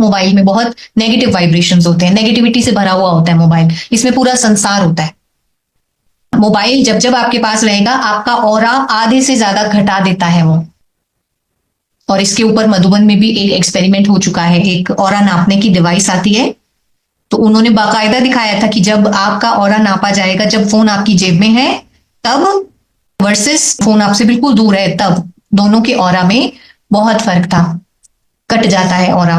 Mobile में बहुत negative vibrations होते हैं, नेगेटिविटी से भरा हुआ होता है मोबाइल, इसमें पूरा संसार होता है। मोबाइल जब जब आपके पास रहेगा आपका ऑरा आधे से ज्यादा घटा देता है वो। और इसके ऊपर मधुबन में भी एक एक्सपेरिमेंट हो चुका है, एक ऑरा नापने की डिवाइस आती है, तो उन्होंने बाकायदा दिखाया था कि जब आपका ऑरा नापा जाएगा जब फोन आपकी जेब में है तब, वर्सेस फोन आपसे बिल्कुल दूर है तब, दोनों के ऑरा में बहुत फर्क था, कट जाता है ऑरा।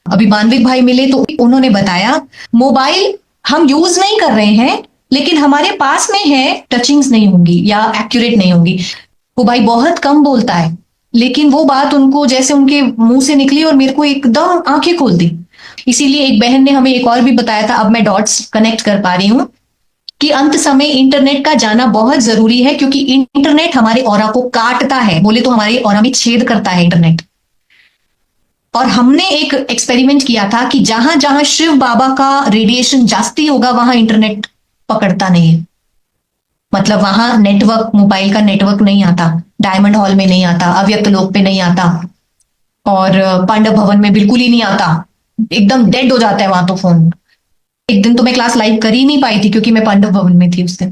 अभी मानविक भाई मिले तो उन्होंने बताया मोबाइल हम यूज नहीं कर रहे हैं लेकिन हमारे पास में है, टचिंग्स नहीं होंगी या एक्यूरेट नहीं होंगी। वो भाई बहुत कम बोलता है लेकिन वो बात उनको जैसे उनके मुंह से निकली और मेरे को एकदम आंखें खोल दी। इसीलिए एक बहन ने हमें एक और भी बताया था, अब मैं डॉट्स कनेक्ट कर पा रही हूं कि अंत समय इंटरनेट का जाना बहुत जरूरी है, क्योंकि इंटरनेट हमारे ऑरा को काटता है, बोले तो हमारे ऑरा में छेद करता है इंटरनेट। और हमने एक एक्सपेरिमेंट किया था कि जहां जहां शिव बाबा का रेडिएशन जास्ती होगा वहां इंटरनेट पकड़ता नहीं है, मतलब वहां नेटवर्क, मोबाइल का नेटवर्क नहीं आता, डायमंड हॉल में नहीं आता, अव्यक्त लोक पे नहीं आता, और पांडव भवन में बिल्कुल ही नहीं आता, एकदम डेड हो जाता है वहां तो फोन। एक दिन तो मैं क्लास लाइव कर ही नहीं पाई थी क्योंकि मैं पांडव भवन में थी उस दिन।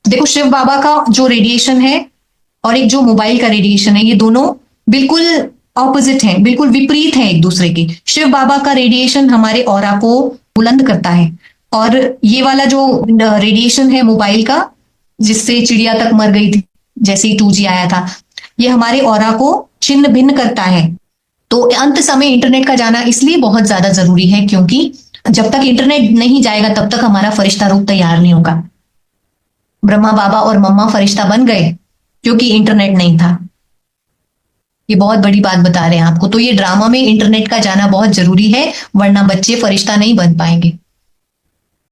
देखो शिव बाबा का जो रेडिएशन है और एक जो मोबाइल का रेडिएशन है, ये दोनों बिल्कुल ऑपोजिट हैं, बिल्कुल विपरीत हैं एक दूसरे के। शिव बाबा का रेडिएशन हमारे ऑरा को बुलंद करता है, और ये वाला जो रेडिएशन है मोबाइल का, जिससे चिड़िया तक मर गई थी जैसे ही 2G आया था, ये हमारे ऑरा को छिन्न भिन्न करता है। तो अंत समय इंटरनेट का जाना इसलिए बहुत ज्यादा जरूरी है क्योंकि जब तक इंटरनेट नहीं जाएगा तब तक हमारा फरिश्ता रूप तैयार नहीं होगा। ब्रह्मा बाबा और मम्मा फरिश्ता बन गए क्योंकि इंटरनेट नहीं था। ये बहुत बड़ी बात बता रहे हैं आपको। तो ये ड्रामा में इंटरनेट का जाना बहुत जरूरी है, वरना बच्चे फरिश्ता नहीं बन पाएंगे।